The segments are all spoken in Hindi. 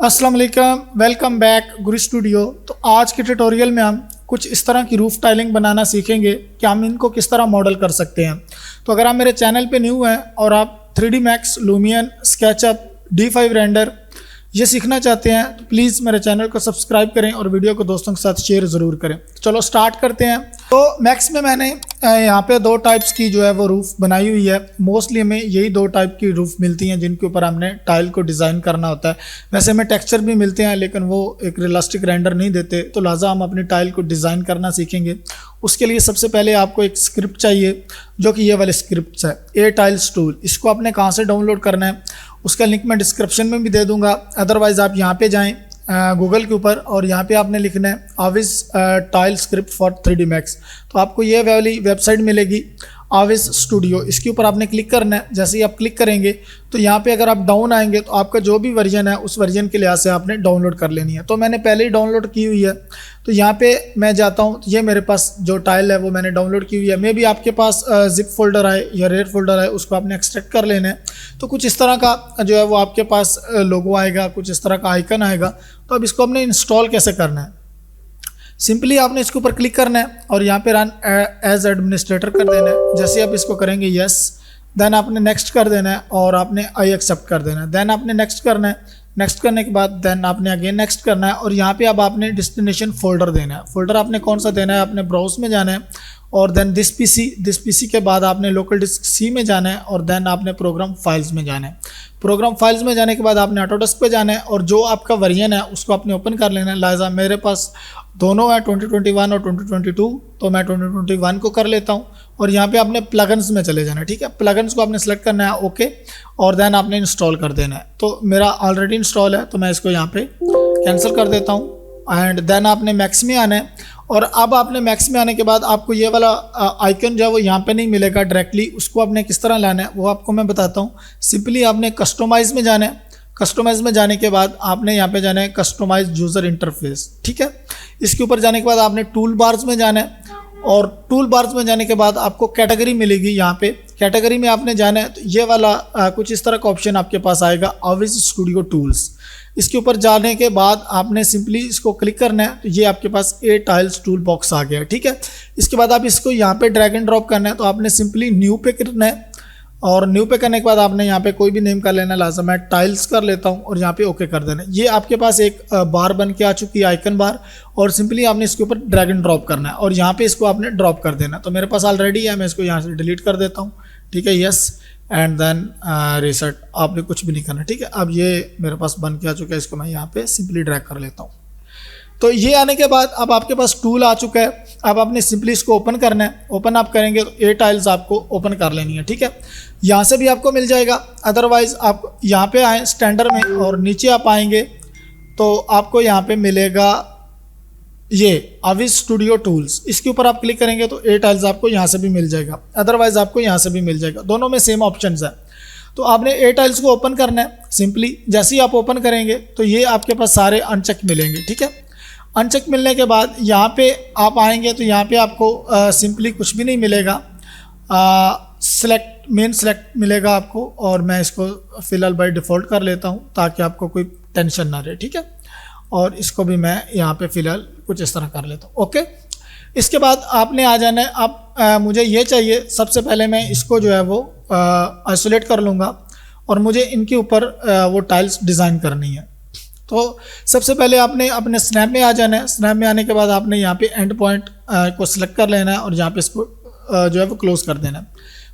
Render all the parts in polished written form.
अस्सलाम वालेकुम, वेलकम बैक गुरु स्टूडियो। तो आज के ट्यूटोरियल में हम कुछ इस तरह की रूफ टाइलिंग बनाना सीखेंगे कि हम इनको किस तरह मॉडल कर सकते हैं। तो अगर आप मेरे चैनल पे न्यू हैं और आप 3D Max, Lumion, SketchUp, D5 render ये सीखना चाहते हैं तो प्लीज़ मेरे चैनल को सब्सक्राइब करें और वीडियो को दोस्तों के साथ शेयर ज़रूर करें। चलो स्टार्ट करते हैं। तो मैक्स में मैंने यहाँ पे दो टाइप्स की जो है वो रूफ़ बनाई हुई है। मोस्टली हमें यही दो टाइप की रूफ़ मिलती हैं जिनके ऊपर हमने टाइल को डिज़ाइन करना होता है। वैसे हमें टेक्सचर भी मिलते हैं लेकिन वो एक रियलिस्टिक रेंडर नहीं देते, तो लिहाजा हम अपनी टाइल को डिज़ाइन करना सीखेंगे। उसके लिए सबसे पहले आपको एक स्क्रिप्ट चाहिए जो कि ये वाले स्क्रिप्ट है, ए टाइल्स टूल। इसको आपने कहाँ से डाउनलोड करना है उसका लिंक मैं डिस्क्रिप्शन में भी दे दूंगा। अदरवाइज़ आप यहाँ पे जाएं गूगल के ऊपर और यहाँ पे आपने लिखना है आविस tile script for 3D Max। तो आपको ये वाली वेबसाइट मिलेगी आविस स्टूडियो, इसके ऊपर आपने क्लिक करना है। जैसे ही आप क्लिक करेंगे तो यहाँ पे अगर आप डाउन आएंगे तो आपका जो भी वर्जन है उस वर्जन के लिहाज से आपने डाउनलोड कर लेनी है। तो मैंने पहले ही डाउनलोड की हुई है, तो यहाँ पे मैं जाता हूँ तो ये मेरे पास जो टाइल है वो मैंने डाउनलोड की हुई है। मे भी आपके पास जिप फोल्डर आए या रेयर फोल्डर आए, उसको आपने एक्सट्रैक्ट कर लेना है। तो कुछ इस तरह का जो है वो आपके पास लोगो आएगा, कुछ इस तरह का आइकन आएगा। तो अब इसको हमने इंस्टॉल कैसे करना है, सिंपली आपने इसके ऊपर क्लिक करना है और यहाँ पे रन एज एडमिनिस्ट्रेटर कर देना है। जैसे आप इसको करेंगे यस, देन आपने नेक्स्ट कर देना है और आपने आई एक्सेप्ट कर देना है। देन आपने नेक्स्ट करना है, नेक्स्ट करने के बाद देन आपने अगेन नेक्स्ट करना है और यहाँ पे अब आपने डेस्टिनेशन फोल्डर देना है। फोल्डर आपने कौन सा देना है, आपने ब्राउज में जाना है और देन दिस पीसी के बाद आपने लोकल डिस्क सी में जाना है और देन आपने प्रोग्राम फाइल्स में जाना है। प्रोग्राम फाइल्स में जाने के बाद आपने ऑटोडेस्क पे जाना है और जो आपका वर्जन है उसको आपने ओपन कर लेना है। लिहाजा मेरे पास दोनों है 2021 और 2022, तो मैं 2021 को कर लेता हूँ और यहाँ पे आपने प्लगन्स में चले जाना है। ठीक है, प्लगन्स को आपने सेलेक्ट करना है ओके, और देन आपने इंस्टॉल कर देना है। तो मेरा ऑलरेडी इंस्टॉल है तो मैं इसको यहाँ पे कैंसिल कर देता हूँ एंड देन आपने मैक्स में आना है। और अब आपने मैक्स में आने के बाद आपको ये वाला आइकन जो है वो यहाँ पे नहीं मिलेगा डायरेक्टली, उसको आपने किस तरह लाना है वो आपको मैं बताता हूँ। सिंपली आपने कस्टमाइज में जाना है। कस्टमाइज में जाने के बाद आपने यहाँ पे जाना है कस्टमाइज यूज़र इंटरफेस। ठीक है, इसके ऊपर जाने के बाद आपने टूल बार्स में जाना है और टूल बार्स में जाने के बाद आपको कैटेगरी मिलेगी। यहाँ पे कैटेगरी में आपने जाना है तो ये वाला कुछ इस तरह का ऑप्शन आपके पास आएगा, आविस स्टूडियो टूल्स। इसके ऊपर जाने के बाद आपने सिंपली इसको क्लिक करना है तो ये आपके पास ए टाइल्स टूल बॉक्स आ गया है। ठीक है, इसके बाद आप इसको यहाँ पे ड्रैग एंड ड्रॉप करना है तो आपने सिंपली न्यू पे करना है और न्यू पे करने के बाद आपने यहाँ पे कोई भी नेम कर लेना। लाजम मैं टाइल्स कर लेता हूँ और यहाँ पे ओके कर देना। ये आपके पास एक बार बन के आ चुकी है, आइकन बार, और सिंपली आपने इसके ऊपर ड्रैग एंड ड्रॉप करना है और यहाँ पे इसको आपने ड्रॉप कर देना। तो मेरे पास ऑलरेडी है, मैं इसको यहाँ से डिलीट कर देता हूँ। ठीक है, यस एंड देन रीसेट, आपने कुछ भी नहीं करना। ठीक है, अब ये मेरे पास बन के आ चुका है, इसको मैं यहाँ पे सिंपली ड्रैग कर लेता हूँ। तो ये आने के बाद अब आपके पास टूल आ चुका है। अब आपने सिंपली इसको ओपन करना है। ओपन आप करेंगे तो ए टाइल्स आपको ओपन कर लेनी है। ठीक है, यहाँ से भी आपको मिल जाएगा, अदरवाइज आप यहाँ पे आए स्टैंडर्ड में और नीचे आप आएंगे तो आपको यहाँ पे मिलेगा ये आविस स्टूडियो टूल्स। इसके ऊपर आप क्लिक करेंगे तो ए टाइल्स आपको यहाँ से भी मिल जाएगा, अदरवाइज आपको यहाँ से भी मिल जाएगा। दोनों में सेम ऑप्शंस है। तो आपने ए टाइल्स को ओपन करना है। सिंपली जैसे ही आप ओपन करेंगे तो ये आपके पास सारे अनचेक मिलेंगे। ठीक है, अनचेक मिलने के बाद यहाँ पे आप आएंगे तो यहाँ पे आपको सिंपली कुछ भी नहीं मिलेगा, मेन सेलेक्ट मिलेगा आपको और मैं इसको फ़िलहाल बाय डिफ़ॉल्ट कर लेता हूँ ताकि आपको कोई टेंशन ना रहे। ठीक है, और इसको भी मैं यहाँ पे फ़िलहाल कुछ इस तरह कर लेता हूँ ओके। इसके बाद आपने आ जाना है। अब मुझे ये चाहिए, सबसे पहले मैं इसको जो है वो आइसोलेट कर लूँगा और मुझे इनके ऊपर वो टाइल्स डिज़ाइन करनी है। तो सबसे पहले आपने अपने स्नैप में आ जाना है। स्नैप में आने के बाद आपने यहाँ पे एंड पॉइंट को सिलेक्ट कर लेना है और यहाँ पे इसको जो है वो क्लोज कर देना है।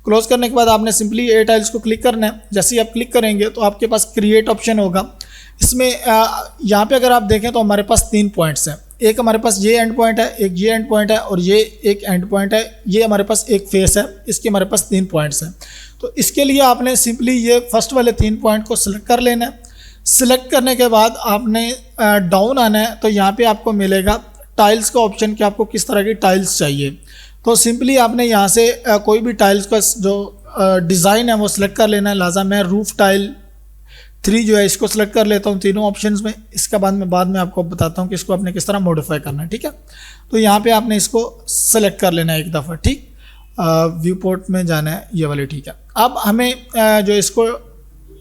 क्लोज करने के बाद आपने सिंपली ए टाइल्स को क्लिक करना है। जैसे ही आप क्लिक करेंगे तो आपके पास क्रिएट ऑप्शन होगा। इसमें यहाँ पे अगर आप देखें तो हमारे पास 3 पॉइंट्स हैं। एक हमारे पास ये एंड पॉइंट है, एक ये एंड पॉइंट है और ये एक एंड पॉइंट है। ये हमारे पास एक फेस है, इसके हमारे पास 3 पॉइंट्स हैं। तो इसके लिए आपने सिंपली ये फर्स्ट वाले 3 पॉइंट को सिलेक्ट कर लेना है। सिलेक्ट करने के बाद आपने डाउन आना है तो यहाँ पे आपको मिलेगा टाइल्स का ऑप्शन कि आपको किस तरह की टाइल्स चाहिए। तो सिंपली आपने यहाँ से कोई भी टाइल्स का जो डिज़ाइन है वो सिलेक्ट कर लेना है। लिहाजा मैं रूफ टाइल 3 जो है इसको सिलेक्ट कर लेता हूँ तीनों ऑप्शंस में। इसका बाद में आपको बताता हूँ कि इसको आपने किस तरह मॉडिफाई करना है। ठीक है, तो यहाँ पे आपने इसको सेलेक्ट कर लेना है एक दफ़ा। ठीक, व्यू पोर्ट में जाना है ये वाले। ठीक है, अब हमें जो इसको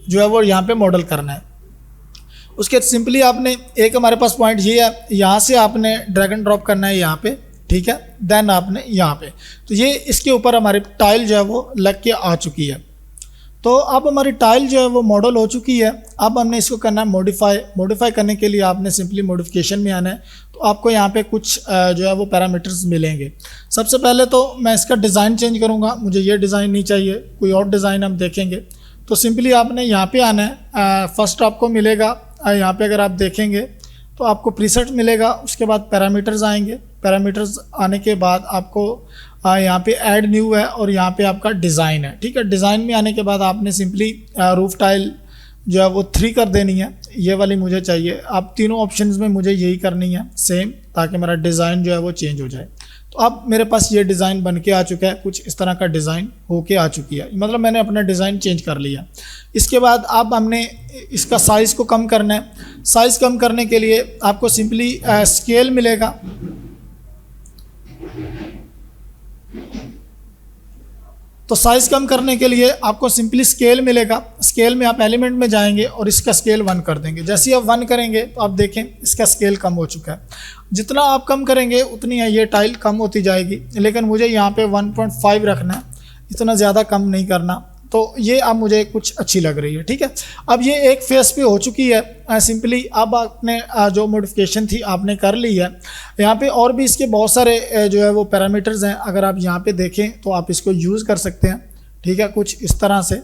जो है वो यहाँ पे मॉडल करना है। उसके सिंपली आपने एक हमारे पास पॉइंट ये है, यहाँ से आपने ड्रैग एंड ड्रॉप करना है यहाँ पे, ठीक है। देन आपने यहाँ पे, तो ये इसके ऊपर हमारी टाइल जो है वो लग के आ चुकी है। तो अब हमारी टाइल जो है वो मॉडल हो चुकी है। अब हमने इसको करना है मॉडिफाई करने के लिए आपने सिंपली मॉडिफिकेशन में आना है। तो आपको यहाँ पे कुछ जो है वो पैरामीटर्स मिलेंगे। सबसे पहले तो मैं इसका डिज़ाइन चेंज करूँगा, मुझे ये डिज़ाइन नहीं चाहिए, कोई और डिज़ाइन हम देखेंगे। तो सिंपली आपने यहाँ पे आना है। फर्स्ट आपको मिलेगा यहाँ पे, अगर आप देखेंगे तो आपको प्रीसेट मिलेगा, उसके बाद पैरामीटर्स आएंगे। पैरामीटर्स आने के बाद आपको यहाँ पे ऐड न्यू है और यहाँ पे आपका डिज़ाइन है, ठीक है। डिज़ाइन में आने के बाद आपने सिंपली रूफ टाइल जो है वो 3 कर देनी है, ये वाली मुझे चाहिए। आप तीनों ऑप्शंस में मुझे यही करनी है सेम, ताकि मेरा डिज़ाइन जो है वो चेंज हो जाए। तो अब मेरे पास ये डिज़ाइन बन के आ चुका है, कुछ इस तरह का डिज़ाइन होके आ चुकी है, मतलब मैंने अपना डिज़ाइन चेंज कर लिया। इसके बाद अब हमने इसका साइज़ को कम करना है। साइज़ कम करने के लिए आपको सिंपली स्केल मिलेगा। तो साइज़ कम करने के लिए आपको सिंपली स्केल मिलेगा। स्केल में आप एलिमेंट में जाएंगे और इसका स्केल 1 कर देंगे। जैसे ही आप 1 करेंगे तो आप देखें इसका स्केल कम हो चुका है। जितना आप कम करेंगे उतनी ये टाइल कम होती जाएगी, लेकिन मुझे यहाँ पे 1.5 रखना है, इतना ज़्यादा कम नहीं करना। तो ये अब मुझे कुछ अच्छी लग रही है, ठीक है। अब ये एक फेस पे हो चुकी है सिंपली। अब आपने जो मॉडिफिकेशन थी आपने कर ली है। यहाँ पे और भी इसके बहुत सारे जो है वो पैरामीटर्स हैं, अगर आप यहाँ पे देखें तो आप इसको यूज़ कर सकते हैं, ठीक है, कुछ इस तरह से।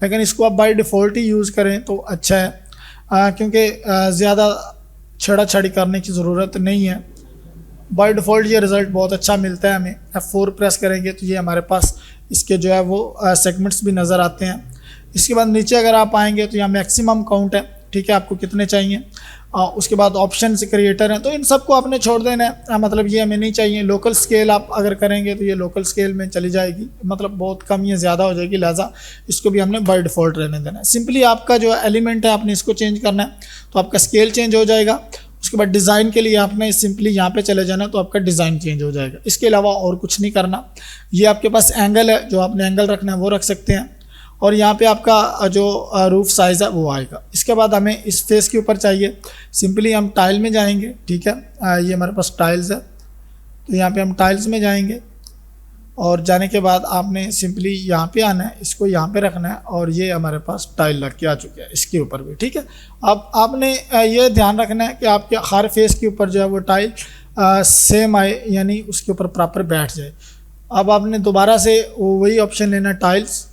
लेकिन इसको आप बाय डिफ़ॉल्ट ही यूज़ करें तो अच्छा है, क्योंकि ज़्यादा छेड़ा-छाड़ी करने की ज़रूरत नहीं है। बाय डिफ़ॉल्ट ये रिज़ल्ट बहुत अच्छा मिलता है हमें। F4 प्रेस करेंगे तो ये हमारे पास इसके जो है वो सेगमेंट्स भी नज़र आते हैं। इसके बाद नीचे अगर आप आएंगे तो यहाँ मैक्सिमम काउंट है, ठीक है, आपको कितने चाहिए। उसके बाद ऑप्शन से क्रिएटर हैं, तो इन सबको आपने छोड़ देना है, मतलब ये हमें नहीं चाहिए। लोकल स्केल आप अगर करेंगे तो ये लोकल स्केल में चली जाएगी, मतलब बहुत कम या ज़्यादा हो जाएगी, लिहाजा इसको भी हमने बाय डिफ़ॉल्ट रहने देना है। सिंपली आपका जो एलिमेंट है आपने इसको चेंज करना है, तो आपका स्केल चेंज हो जाएगा। उसके बाद डिज़ाइन के लिए आपने सिंपली यहाँ पे चले जाना, तो आपका डिज़ाइन चेंज हो जाएगा। इसके अलावा और कुछ नहीं करना। ये आपके पास एंगल है, जो आपने एंगल रखना है वो रख सकते हैं। और यहाँ पे आपका जो रूफ साइज़ है वो आएगा। इसके बाद हमें इस फेस के ऊपर चाहिए, सिंपली हम टाइल में जाएंगे, ठीक है। ये हमारे पास टाइल्स है, तो यहाँ पे हम टाइल्स में जाएंगे और जाने के बाद आपने सिंपली यहाँ पे आना है, इसको यहाँ पे रखना है और ये हमारे पास टाइल लग के आ चुकी है इसके ऊपर भी, ठीक है। अब आपने ये ध्यान रखना है कि आपके हर फेस के ऊपर जो है वो टाइल सेम आए, यानी उसके ऊपर प्रॉपर बैठ जाए। अब आपने दोबारा से वही ऑप्शन लेना है टाइल्स,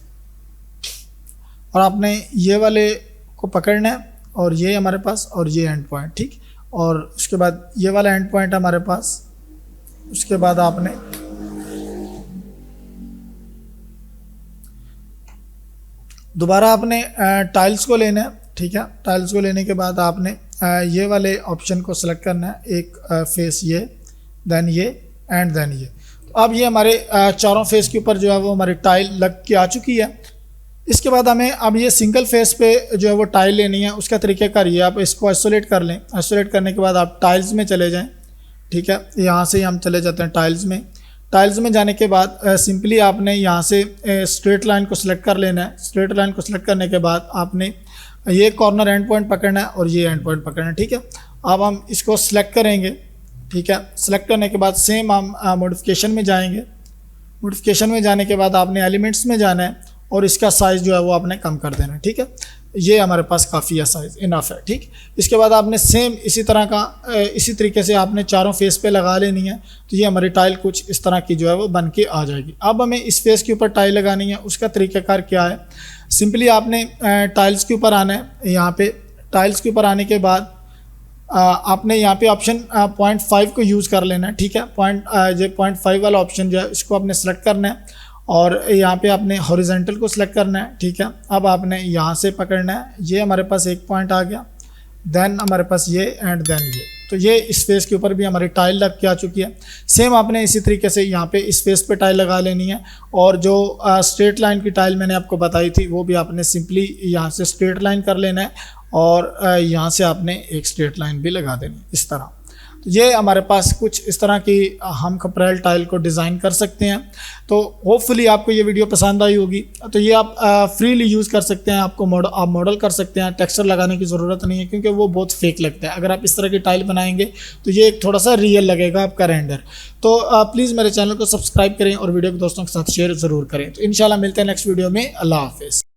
और आपने ये वाले को पकड़ना है और ये हमारे पास, और ये एंड पॉइंट, ठीक। और उसके बाद ये वाला एंड पॉइंट हमारे पास। उसके बाद आपने दोबारा आपने टाइल्स को लेना है, ठीक है। टाइल्स को लेने के बाद आपने ये वाले ऑप्शन को सिलेक्ट करना है, एक फेस ये, देन ये एंड देन ये। तो अब ये हमारे चारों फेस के ऊपर जो है वो हमारी टाइल लग के आ चुकी है। इसके बाद हमें अब ये सिंगल फेस पे जो है वो टाइल लेनी है। उसका तरीक़ेकार ये, आप इसको आइसोलेट कर लें। आइसोलेट करने के बाद आप टाइल्स में चले जाएँ, ठीक है। यहाँ से हम चले जाते हैं टाइल्स में। टाइल्स में जाने के बाद सिंपली आपने यहाँ से स्ट्रेट लाइन को सिलेक्ट कर लेना है। स्ट्रेट लाइन को सिलेक्ट करने के बाद आपने ये कॉर्नर एंड पॉइंट पकड़ना है और ये एंड पॉइंट पकड़ना है, ठीक है। अब हम इसको सिलेक्ट करेंगे, ठीक है। सिलेक्ट करने के बाद सेम हम मॉडिफिकेशन में जाएंगे। मॉडिफिकेशन में जाने के बाद आपने एलिमेंट्स में जाना है और इसका साइज़ जो है वो आपने कम कर देना है, ठीक है। ये हमारे पास काफ़ी है, साइज़ इनफ है, ठीक। इसके बाद आपने सेम इसी तरह का इसी तरीके से आपने चारों फेस पे लगा लेनी है। तो ये हमारी टाइल कुछ इस तरह की जो है वो बन के आ जाएगी। अब हमें इस फेस के ऊपर टाइल लगानी है। उसका तरीक़ाकार क्या है, सिंपली आपने टाइल्स के ऊपर आना है। यहाँ पे टाइल्स के ऊपर आने के बाद आपने यहाँ पे ऑप्शन 0.5 को यूज़ कर लेना है, ठीक है। 0.5 वाला ऑप्शन जो है इसको आपने सेलेक्ट करना है और यहाँ पे आपने हॉरिजॉन्टल को सिलेक्ट करना है, ठीक है। अब आपने यहाँ से पकड़ना है, ये हमारे पास एक पॉइंट आ गया, देन हमारे पास ये एंड देन ये। तो ये इस फेस के ऊपर भी हमारी टाइल लग के आ चुकी है। सेम आपने इसी तरीके से यहाँ पे इस फेस पे टाइल लगा लेनी है। और जो स्ट्रेट लाइन की टाइल मैंने आपको बताई थी वो भी आपने सिंपली यहाँ से स्ट्रेट लाइन कर लेना है और यहाँ से आपने एक स्ट्रेट लाइन भी लगा देनी है इस तरह। तो ये हमारे पास कुछ इस तरह की हम खपरेल टाइल को डिज़ाइन कर सकते हैं। तो होपफुली आपको ये वीडियो पसंद आई होगी। तो ये आप फ्रीली यूज़ कर सकते हैं, आप मॉडल कर सकते हैं, टेक्सचर लगाने की ज़रूरत नहीं है क्योंकि वो बहुत फेक लगता है। अगर आप इस तरह की टाइल बनाएंगे तो ये थोड़ा सा रियल लगेगा आपका रेंडर। तो प्लीज़ मेरे चैनल को सब्सक्राइब करें और वीडियो को दोस्तों के साथ शेयर ज़रूर करें। तो इंशाल्लाह मिलते हैं नेक्स्ट वीडियो में। अल्लाह हाफिज़।